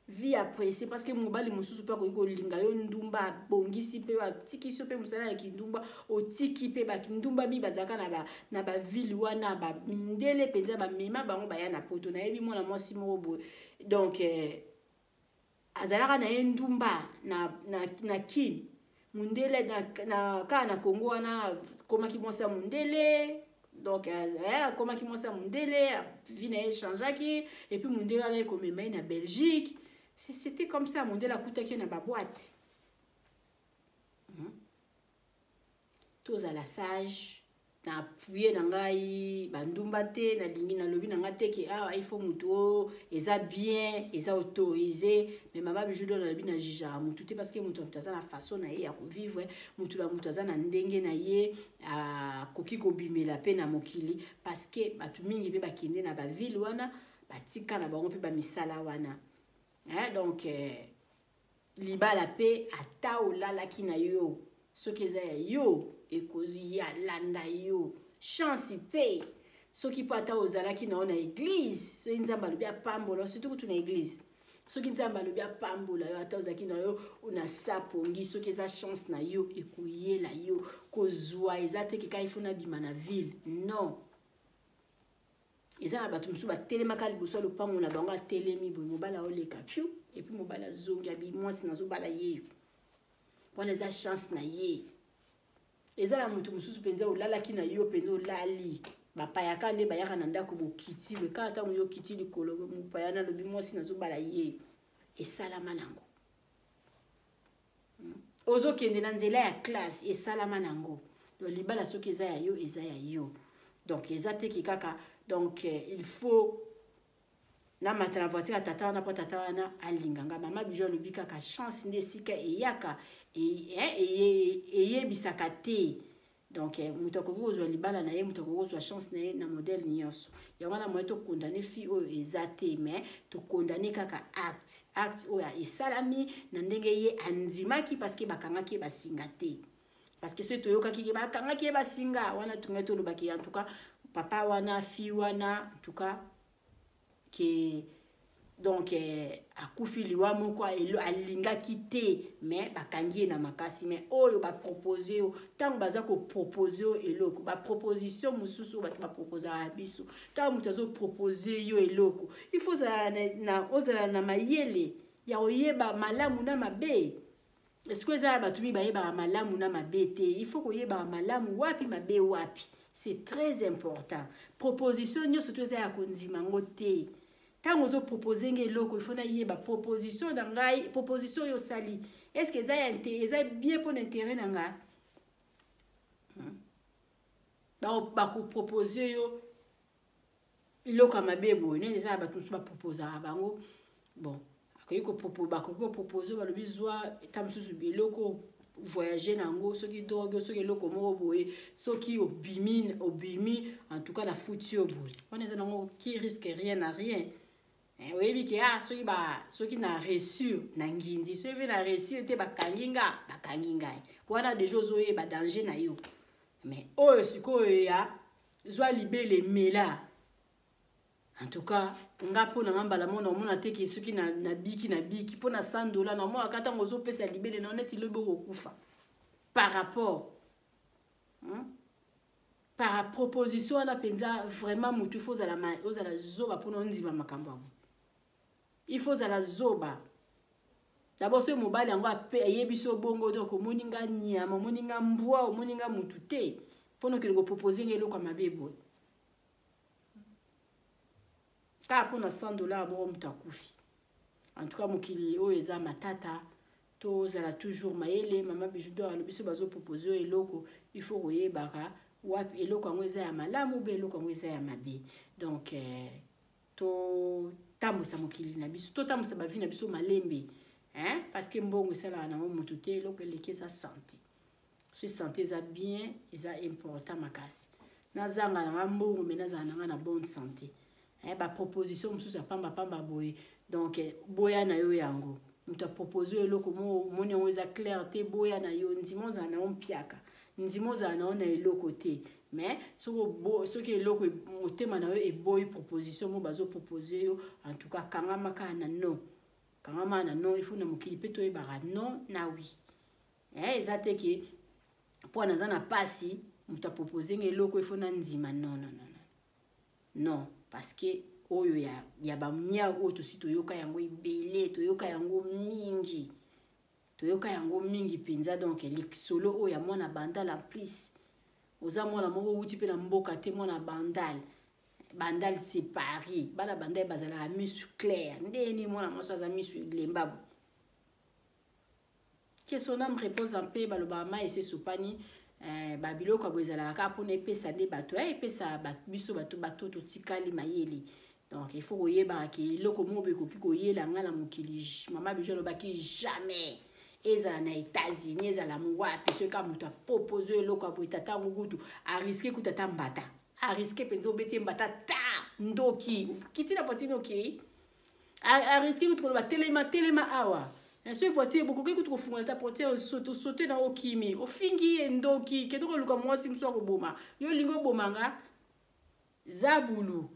D: vie appréciée parce que mobali mususu pa ko linga yo ndumba bongisi pe atiki so pe musala ya kindumba otiki pe ba kindumba bi bazaka na ba ville wana ba mindele penza ba mema bango ba ya na poto na yebi mona mwasi mobo donc azalaka na endumba na kin mundele na kana Kongo wana koma ki monsa mundele donc koma ki monsa mundele vie na échangeaki et puis mundele ala ko mema na Belgique c'était comme ça mundele akutaki na ba boîte tozala sage na appuyer na ngai bandumba te na lingi na lobi na ngate ke il faut muto eza bien eza autorisé mais mama Bijou D'or na lobi na jija mutu te parce que mutu mutaza na façon na ye ya ko vivre mutu la mutaza na ndenge na ye koki ko bimela pe na mokili parce que batu mingi pe bakende na ba ville wana batika na bango pe ba misala wana donc libala pe ata olala kina yo soki eza ya yo ekozi ya landa yo chance pe soki pata ozalaki na ona église so nzamba lobi apambola surtout que na église soki nzamba lobi apambola yo ata ozaki na yo una sapongi soki eza chance na yo ekuyela yo kozwa eza te kika ifuna bima na ville non eza na bato musu batelemaka liboso lopango na bango atelemi boye mobala oleka piu et puis mobala zongi abi mwasi nazobala ye wana eza chance na ye ezala mutu mususu penza olalaki na yo penza olali bapayaka nde bayaka na ndako bokiti kaka ntango yo kiti likolo mopayana lobi mwasi nazobala ye esalama nango ozokende na nzela ya classe esalama nango donc libala soki eza ya yo eza ya yo donc eza teki kaka donc il faut na matala voiture ya tata wana po tata wana alinganga mama Bijou alobi kaka chance nde sika eyaka eyebisaka te donc mutu akoki kozwa libala na ye mutu akoki kozwa chance na ye na modèle nyonso yango wana moye tokondane fille oyo eza te mais tokondane kaka acte oyo esalami na ndenge ye andimaki parce que bakangaki basinga te parce que soki toyokaki ke bakangaki ye basinga wana tungai tolobaki en tout cas papa wana fille wana en tout cas que donc akufi liwa moko alingaki te mais bakangi na makasi mais oyo ba proposer yo tango baza ko proposer yo eloko ba proposition mususu ba proposer biso tango mutazo proposer yo eloko il faut ozala na mayele ya oyeba malamu na mabe est-ce que za batumi ba yeba malamu na mabe te il faut koyeba malamu wapi mabe wapi c'est très important proposition nyo surtout za ya kondima ngote tango zo proposer ngeloko il faut na yeba proposition na ngai proposition yo sali est-ce que eza bien pour l'intérêt na nga ba ko proposer yo iloko mabebo ne eza ba tunsu ba proposer bango bon akoyi ko proposer ba lobi zwa tamsusu biloko voyager nango soki drogue soki eloko moko boye soki obimi en tout cas la foutu boye on eza nango qui risque rien à rien oyebi ke soki na reçu na ngindi soki na reçu te bakangi ngai wana des choses oyeba danger na yo mais oyo sikoyo ya zwa libele mela en tout cas nga pona ngambala mona omona te ke soki na biki pona $100 na mo akata ngozo pesa libele na neti lobo kokufa par rapport par proposition wana penza vraiment mutu il faut ozala zoba pona ondima makambo il faut ozala zoba d'abord ce mobile yango ayebi so bongo donc omoni nga nyama omoni nga mbwa omoni nga mutu te pona ke ko proposer ngelo kwa mabebo ka pona $100 bo mutakufi en tout cas mokili o eza matata to zala toujours mayele mama bijudo alobiso bazo proposer eloko il faut oyebaka wapi eloko yango eza ya malamu be eloko yango eza ya mabe donc to tambosa mokili na biso to tambosa bavi na biso malembe parce que mbongo esala na mutu te eloko eleki eza santé so santé eza bien eza important makasi nazanga na mbongo mais nazanga nanga na bonne santé ba proposition mosusu ya pamba boye donc boya na yo yango mutu apropose eloko moni yango eza clair te boya na yo ndimo ozala na yo mpiaka ndimo ozala na yo na eloko te mais soki eloko motema na yo eboyi proposition mo bazopropose yo en tout cas kangama kaka na non il faut na mokili mpe toyebaka non na oui eza te ke mpo naza na pasi mutu apropose nga eloko il faut na ndima non parce que oyo ya bamnya oyo tosi toyoka yango ebele toyoka yango mingi penza donc likisolo oyo ya mwana bandal en plus oza mwana moko wuti mpe na mboka te mwana bandal séparé bana bandal bazala misu clair ndeni mwana moso aza misu lembabu que son âme repose en paix baloba ma ese supani babiloko abozala ka pona epesa nde bato epesa biso bato totikali mayele donc il faut oyeba ke eloko mo be koki koyela nga na mokili mama bijo lobaki jamais ezala na États-Unis ezala mwapi soki ka moto apropose eloko abo tata ngutu a risquer kutata mbata a risquer penzo beti mbata ta ndoki kitina potino ki a risquer kutuko telema awa so voiture bokoki kutukofungola ta portière sauter na okimi ofingi endoki kedoko luka mwasi mso ko boma yo lingo bomanga zabulu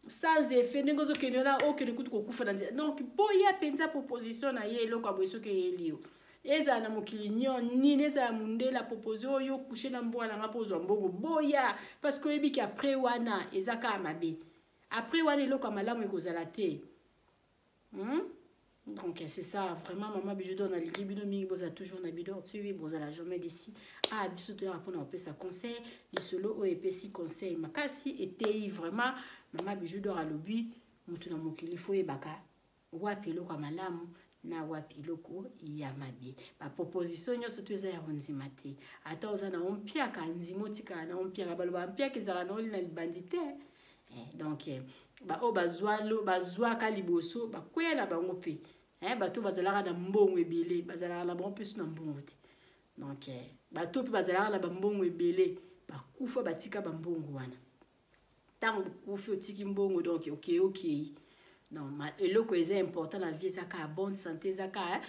D: sans effet ngozo kenyola okere kutukokufa na donc boya penza proposition na ye eloko aboyeso ke yelio eza na mokili nini eza mundela propose oyo coucher na mbwana nga pozwa mbongo boya parce que yebi ki après wana eza ka mabe après wana eloko malamu ekozala te donc c'est ça vraiment maman bijudo na libino mingi boza toujours na bidor tu boza la jamais d'ici biso to rapona on peut sa conseil li solo o epesi conseil makasi était vraiment maman bijudo a lobi mutu na mokili fo ebaka wapi eloko malamu na wapi eloko ya mabe ba proposition nyonso to eza ya bonzima te ata oza na ompiaka nzimo tika na ompiaka baloba ompiaka ezala na oli na libandite donc o bazwa ka liboso bakwela bango pe bato bazalaka na mbongo ebele bazalaka na bango mpe na mbongo te donc bato mpe bazalaka na bambongo ebele bakufa batika bambongo wana ntango kufi otiki mbongo donc ok non eloko eza important na vie ezaka ya bonne santé ezaka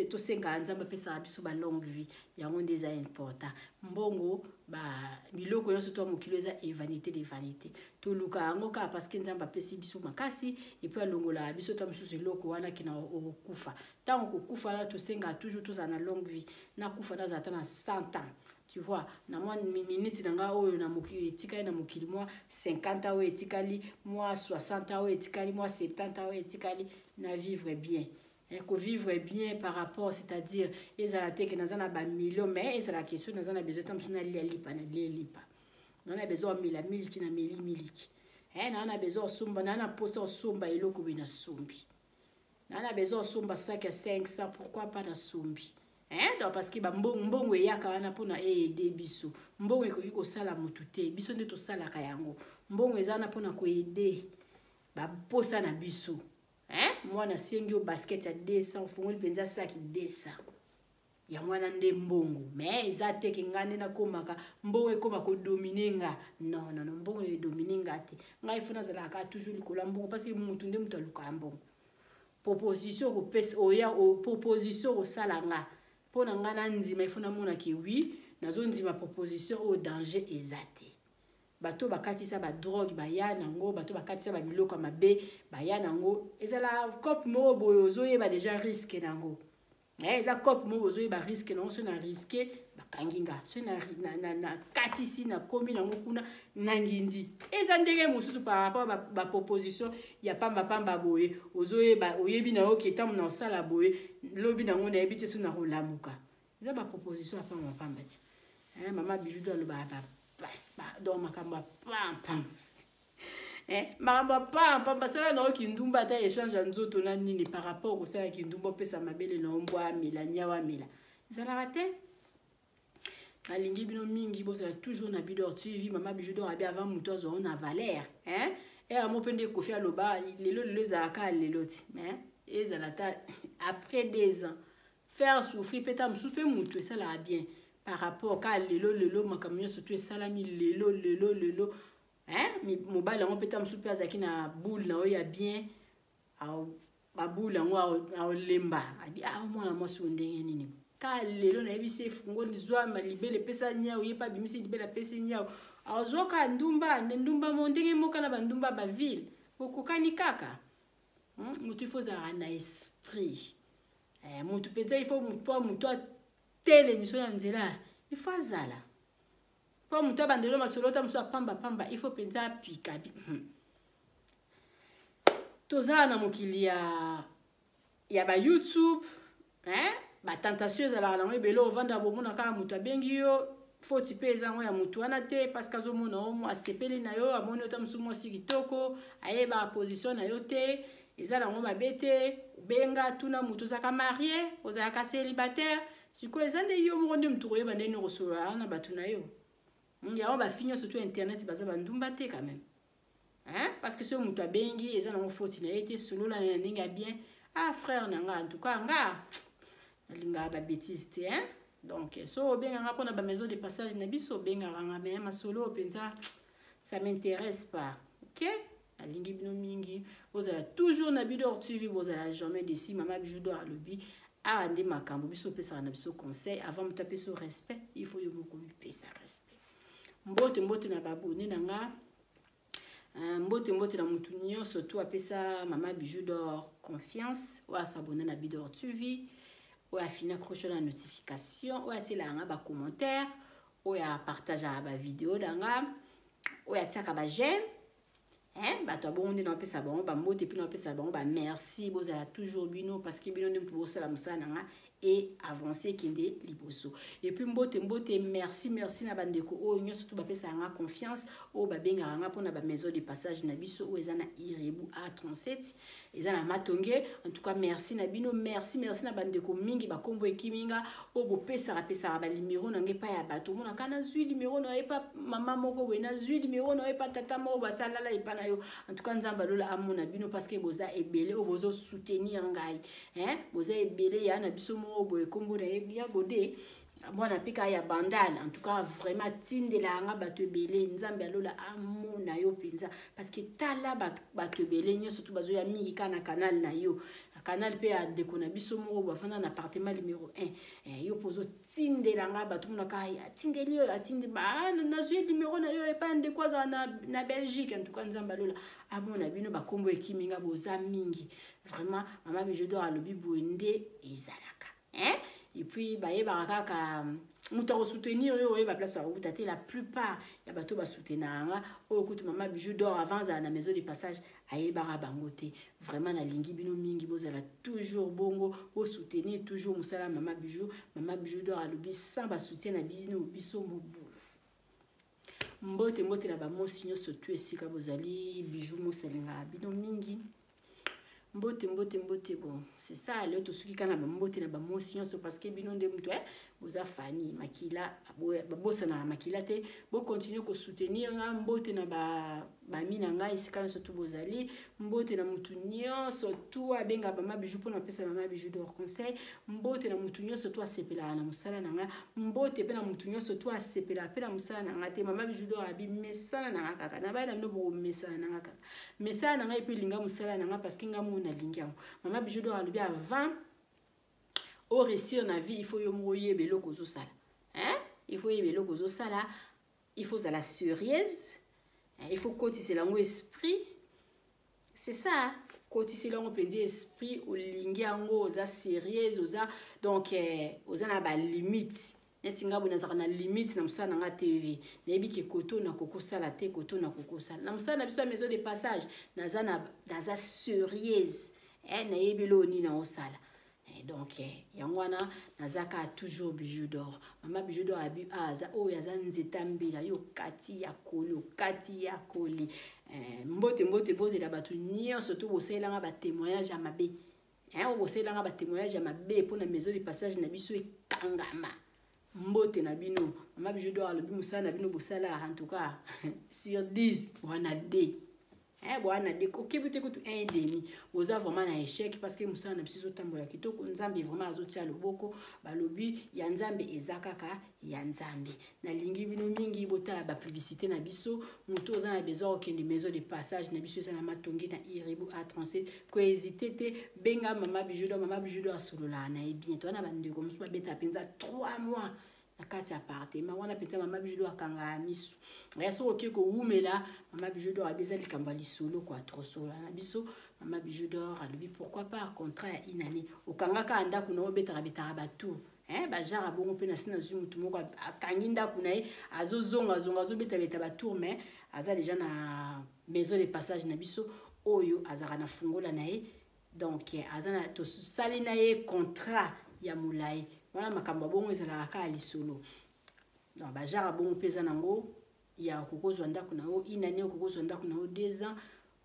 D: tosenga nzambe apesaka biso ba longue vie yango nde eza important mbongo biloko nyonso to mokili eza vanité de vanité toluka yango kaka parce que nzambe apesi biso makasi epuis alongolaka biso ta mosusu eloko wana kina okufa ntango kokufa wana tosenga toujours tozala na longue vie nakufa nazala ta na 100 ans tu vois na mwa minute nanga oyo na mokili etikali na mokili mwa 50 oyo etikali mwa 60 oyo etikali mwa 70 oyo etikali na vivre bien ko vivre bien par rapport c'est-à-dire ezala teke naza na ba millions mais ezala question naza na besoin tamsu na lipa na besoin mila miliki na miliki na besoin somba na posa somba eloko bina sombi na besoin somba 5 à 500 pourquoi pas na sombi donc parce que mbongo eyaka wana mpona eyede biso mbongo ekoki kosala motu te biso nde tosalaka yango mbongo eza wana mpona koyede baposa na biso mwana asengi yo basket ya 200 ofungoli mpenza saki 200 ya mwana nde mbongo mais eza te ke nga nde nakomaka mbongo ekoma kodomine nga non non non mbongo edomine nga te ngai fo nazalaka toujours likolo ya mbongo parce que mutu nde mutu aluka ya mbongo proposition kopesa oya proposition kosala nga mpo na nga na ndima ifo namonaki wi nazondima proposition oyo danger eza te bato bakatisa badrogue baya nango bato bakatisa babiloko ya mabe baya nango ezala cope moko boye ozoyeba deja risque nango eza cope moko ozoyeba risque nango so na risque bakangi nga so na katisi na komi nango kuna nangindi eza ndenge mosusu par rapport baproposition ya pamba boye ozoyeba oyebi na oke ntango na osala boye lobi nango nayebi te so na kolamuka eza baproposition ya pamba ti mama Bijou alobaka donc makambo ya pam makambo ya pam basala na oki ndumba ata échange ya nzoto na nini par rapport kosala kindumba opesa mabele na ombo amela nya wamela ezalaka te nalingi bino mingi bozala toujours na Bidor TV mama Bijou abi avant moto azwa na valeur era mo pende kofi aloba lelo ezalaka lelo ti ezala ta après 2 ans faire souffrir peta msusu pe moto esalaka bien par rapport à lelo makamyo surtout salami lelo mobile ngo peta msupe azaki na boule na oya bien a boule ngo a lemba abi mwana mwasi ndenge nini ka lelo na ebise fungo nizwa malibele pesa nya oyepa bimisi libela pesa nya azoka ndumba mondenge moka na bandumba ba ville okokani kaka mutu il faut za na esprit mutu peza il faut mutu tele mission ya nzela il faut azala po mutu abandelo masolo ta muso pamba il faut penza pika tozala na mokili ya ba YouTube ba tentation ezalaka nango ebele ovanda bomona kaka mutu abengi yo foti pe ezango ya mutu wana te parce que azomona omo asepeli na yo amoni ota musu mwasi kitoko ayeba position na yo te ezala nango mabe te benga tuna mutu ozalaka marié ozalaka célibataire siko eza nde yo moko nde mutu koyeba ndenge kosolola na bato na yo yango bafi nyonso to internet baza bandumba te quand même parce que soki mutu abengi eza nango foti na ye te solola na ndenge ya bien frère na nga en tout cas nga nalingaka babétise te donc so obenganga mpona bamaison de passage na biso obengaka nga me masolo mpenza ça m'intéresse pas ok nalingi bino mingi bozala toujours na Bidor TV bozala jamais desi mama Bijou alobi nde makambo biso opesaka na biso conseil avant moto apesa respect il faut yo moko mipesa respect mbote na babone na nga mbote na mutu nyonso to apesa mama Bijou confiance oyo asabone na Bidor TV oyo afina croche na notification oyo atielaka nga bacommentaire oyo apartageaka bavideo na nga oyo atiaka bagene bato abongo nde na bapesa bango bambote mpe na bapesa bango bamerci bozala toujours bino parce que bino nde moto bosala mosala na nga et avancer kende liboso et puis mbote merci na bandeko oyo nyonso to bapesa nga confiance oyo babengaka nga mpona bamaison de passage na biso oyo eza na Irebu A37 eza na Matonge en tout cas merci na bino merci na bandeko mingi bakombo ekiminga oyo bopesaka balimero na nge pa ya bato omona ka nazwi limero na epa mama moko boye nazwi limero na epa tata moko basalala epa na yo en tout cas nzambe alola amona bino parce que boza ebele oyo bozo soutenir ngai boza ebele ya na biso boye kombo na ya gode mwana pika ya bandal en tout cas vraiment tindela nga bato ebele nzambe alola amona yo penza parce que tala bato ebele nyonso to bazo ya mingi kana canal na yo canal pe ya ndeko na biso moko bafanda na appartement numéro 1 yo pozo tindela nga bato mona ka ya tindeli yo atinde nazwi numéro na yo epa ndeko aza na Belgique en tout cas nzambe alola amona bino bakombo ekiminga boza mingi vraiment mama Bijou alobi boende ezalaka et puis bayebaka kaka mutu akosoutenir yo oyeba place akuta te la plupart ya bato basoutenaka nga oyo kutu mama Bijou avant azala na maison de passage ayebaka bango te vraiment nalingi bino mingi bozala toujours bongo bosoutenir toujours mosala mama Bijou alobi sans basoutien na bino biso mobulu mbote na bamosi nyonso tu esika bozali Bijou mosalingaka bino mingi mbote bon c'est ça leo tosuki kana bambote na bamosi nyonso parce que bino nde mutu boza famille makila bosa na makila te bo continuer ko soutenir nga mbote na ba mina nga isika surtout bozali mbote na mutunyo surtout abenga ba mabiju pona pesa ba mabiju de conseil mbote na mutunyo surtout asepela na musala na nga mbote pe na mutunyo surtout asepela pe na musala na nga te mama biju do abi mesana na nga kaka na ba na no bo mesana na nga kaka mesana na nga epe linga musala na nga parce que nga mo na linga mama biju do alobi avant au réussir na vie il faut yo moye belo kozo sala hein il faut yebelo kozo sala il faut la sérieuse il faut cotiser lango esprit c'est ça cotiser lango pendi esprit olingi yango za sérieuse oza donc oza na ba limite neti ngabo na zana limite na musana nga TV nebi ke koto na koko sala te koto na koko sala na musana biso maison de passage na za sérieuse na yebelo ni na osala. Donc yangwana nazaka toujours bijou d'or mama bijou d'or abi aza o yaza nzeta mbila yo kati ya koli mbote la batu nyo surtout bosela nga ba témoignage ya mabe bosela nga ba témoignage ya mabe pour na maison de passage na biso ekangama mbote na bino mama bijou d'or alobi musala na bino bosala en tout cas sur 10 wana de bwana de kokibute kutu 1,5 oza vraiment na échec parce que musala na biso tambola kitoko nzambe vraiment azotia loboko balobi ya nzambe ezakaka ya nzambe na lingi bino mingi botala ba publicité na biso muto oza na besoin okende maison de passage na biso na matongi na Irebu A37 ko hésiter te benga mama bijudo asolola na bientôt na bande comme ça beta penza 3 mois na kati appartement wana penza mama bijudo akanga misu ya so okeko umela mama bijudo abeza likamba lisolo kwa trosola na biso mama bijudo alobi pourquoi pas contrat ya inane okanga ka anda kuna obeta batu ba jara bongo pe na sina zu mutu moko akanginda kuna azozonga beta batu mais aza déjà na maison de passage na biso oyo azaka na fungola na ye donc azana to sali na ye contrat ya mulai wana makamba bongo ezala ka lisolo donc ba jara bongo pesa nango ya kokozwa ndako na o inane kokozwa ndako na o 2 ans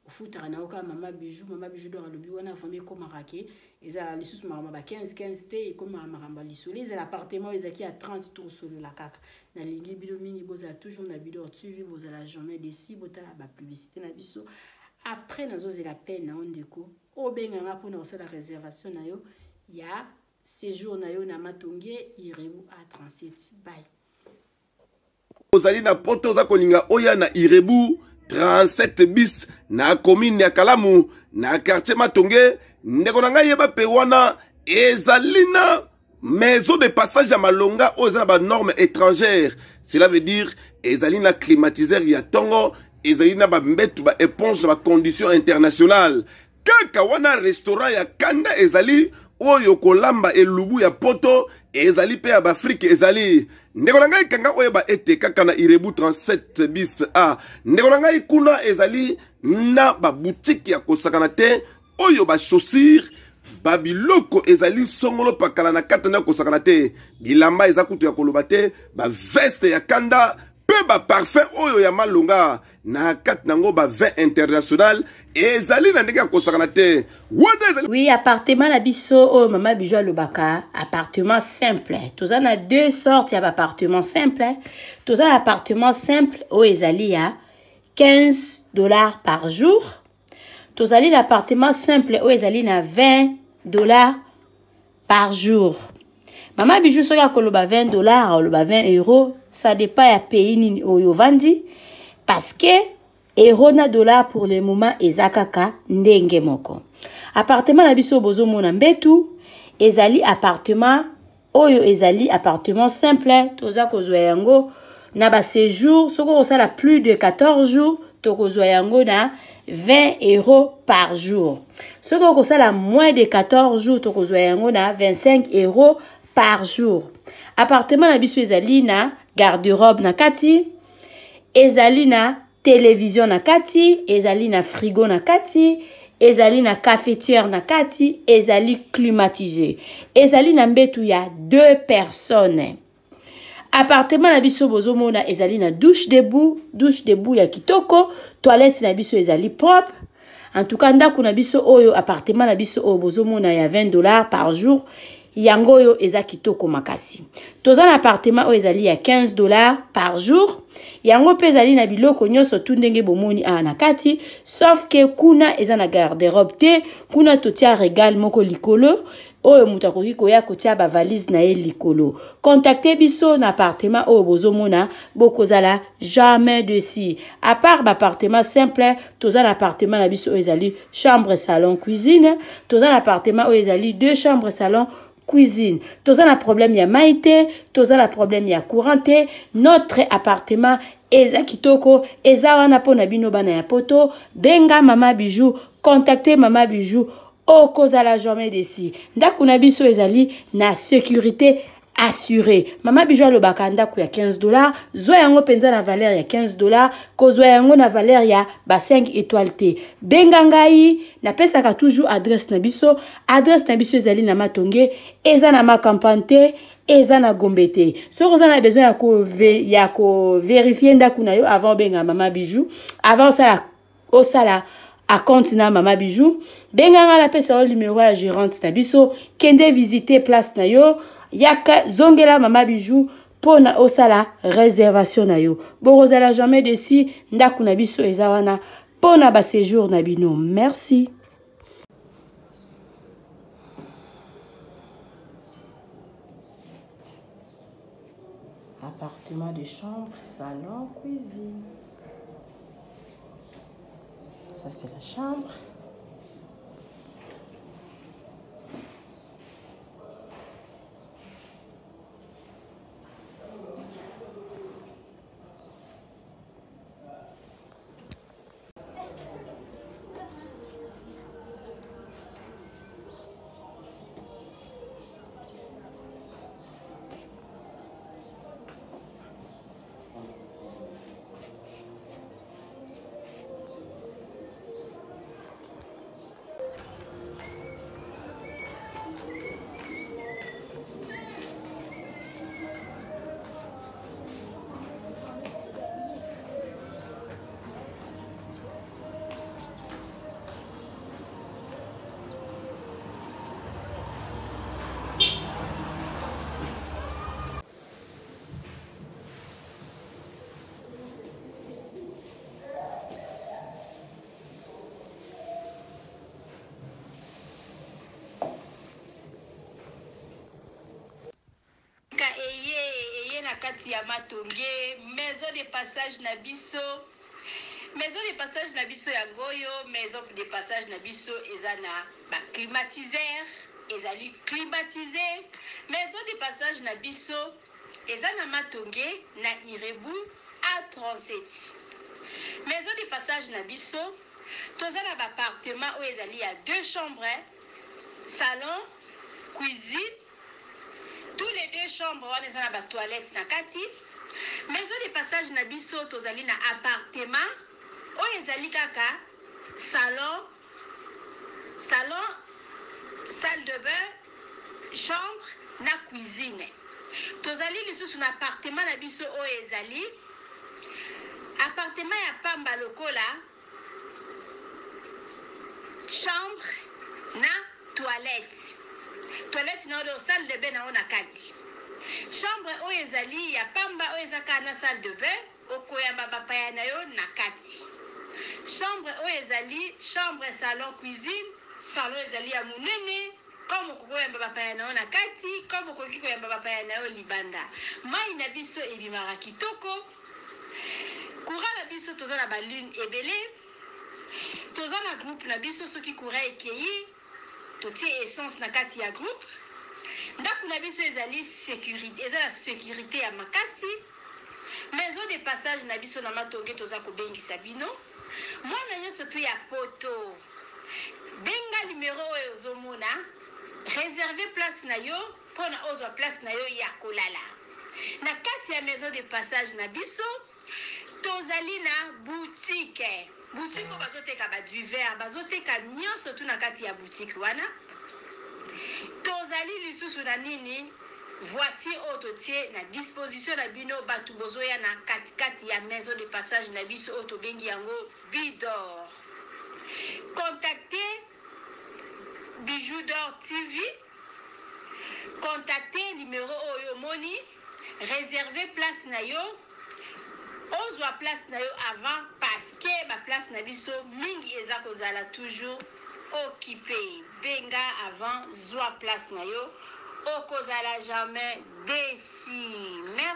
D: ofutaka na oka mama bijou do alobi wana famille komarake ezala lisusu mama ba 15 te ekoma maramba lisolo ezala appartement ezaki à 30 tours solo la kaka na lingi bilo mingi boza toujours na bidor suivi boza la journée de si botala ba publicité na biso après nazo la peine na ondeko obenga nga pona osala réservation na yo ya séjour na yo na matongi Irebu A37 bye
A: ozali na poto za kolinga oya na Irebu 37 bis na commune ya Kalamu na quartier Matonge ndeko na ngai yeba pe wana ezali na maison de passage ya malonga oza na ba normes étrangères cela veut dire ezali na climatiseur ya tongo ezali na ba mbetu ba éponge na ba conditions internationales kaka wana restaurant ya kanda ezali oyo kolamba elubu ya poto ezali pe ya ba Afrique ezali ndeko na ngai kanga oyo ba ete kaka na Irebu 37 bis a ndeko na ngai kuna ezali na ba boutique ya kosakana te oyo ba chaussures babiloko ezali songolo pakala na kata na kosakana te bilamba eza kutu ya koloba te ba veste ya kanda pe ba parfum oyo ya malonga na kata nango ba vin international ezali na ndenge ya kosakana te
D: oui appartement na biso oh mama bijou alobaka appartement simple toza na deux sortes ya appartement simple toza na appartement simple o ezali ya $15 par jour tozali na appartement simple o ezali na $20 par jour mama bijou soki akoloba $20 oloba €20 ça dépend ya pays nini oyo vandi parce que euro na dollar pour le moment ezakaka ndenge moko appartement na biso bozo mona mbetu ezali appartement oyo ezali appartement simple toza kozwa yango na ba séjour soko osala plus de 14 jours tokozwa yango na €20 par jour soko osala moins de 14 jours tokozwa yango na €25 par jour appartement na biso ezali na garde-robe na kati ezali na télévision na kati ezali na frigo na kati ezali na cafetière na kati ezali climatisé ezali na mbetu ya 2 personnes appartement na biso bozo mona ezali na douche debout ya kitoko toilette na biso ezali propre en tout cas ndako na biso oyo appartement na biso oyo bozo mona ya $20 par jour yango oyo eza kitoko makasi. Toza na appartement oyo ezali ya 15 $ par jour. Yango pe ezali na biloko nyonso tu ndenge bomoni na kati, sauf que kuna eza na garde-robe te, kuna totia régal moko likolo oyo mutu akoki koya kotia ba valise na ye likolo. Contactez biso na appartement oyo bozomona bokozala jamais dessus. À part ba appartement simple, toza na appartement na biso oyo ezali chambre, salon, cuisine, toza na appartement oyo ezali 2 chambres, salon, cuisine. Toza na problème ya maïté, toza na problème ya couranté. Notre appartement eza kitoko, eza wana pona bino bana ya poto. Benga Mama Bijou, contactez Mama Bijou. Okozala jamais desi. Ndaku na biso ezali na sécurité assurée. Mama Bijou alobaka ndaku ya 15 $, zwa yango penza na valeur ya 15 $, kozwa yango na valeur ya ba 5 étoiles te. Benga ngai, na pesaka toujours adresse na biso. Adresse na biso ezali na Matonge, eza na Makampante, eza na Gombe te. So vous avez besoin ya ko vérifier ndaku na yo avant benga Mama Bijou, avant ça au sala à compte na Mama Bijou. Benga la pesa au numéro ya gérante na biso, kende visiter place na yo, yaka zongela Mama Bijou pona osala réservation na yo. Borozala jamais desi, ndaku na biso eza wana pona ba séjour na bino. Merci. Appartement de chambre, salon, cuisine. Ça c'est la chambre.
F: kati ya Matonge, maison de passage na biso. Maison de passage na biso ya Goyo, maison de passage na biso ezana ba climatiseur, ezali climatisé. Maison de passage na biso ezana Matonge na Irebu A37. Maison de passage na biso tozana ba appartement où ezali ya 2 chambres, salon, cuisine. Tous les 2 chambres on ezana ba toilette na kati. Maison de passage na biso tozali na appartement où ezali kaka salon, salle de bain, chambre na cuisine. Tozali lisusu na appartement na biso où ezali appartement ya pamba lokola chambre na toilette. Toilette na odo salle de bain na ona kati. Chambre oyo ezali ya pamba oyo ezaka na salle de bain okoyamba bapaya na yo na kati. Chambre oyo ezali chambre, salon, cuisine. Salon ezali ya munene comme okoyamba bapaya na yo na kati, comme okoki koyamba bapaya na yo libanda. Mai na biso ebimaka kitoko. Courant na biso toza na balune ebele. Toza na groupe na biso soki courant ekei totie essence na kati ya groupe. Ndaku na biso ezali sécurité, ezala sécurité ya makasi. Maison de passage na biso na Matonge toza kobengisa bino. Mwana nyonso tu ya poto. Benga numéro oyo ozomona, réserver place na yo pona ozwa place na yo ya kolala. Na kati ya maison de passage na biso tozali na boutique. Boutique oyo bazoteka ba du verre, bazoteka nyonso tu na kati ya boutique wana. Tozali lisusu na nini voiture autotie na disposition na bino batu bozoya na kati ya maison de passage na biso auto bengi yango Bidor. Contactez Bijou d'Or TV Contactez numéro Oyo Moni, réservez place na yo. Ozwa place na yo avant parce que ma place na biso mingi eza kozala toujours occupé. Benga avant zwa place na yo. Okozala jamais déçu. Merci.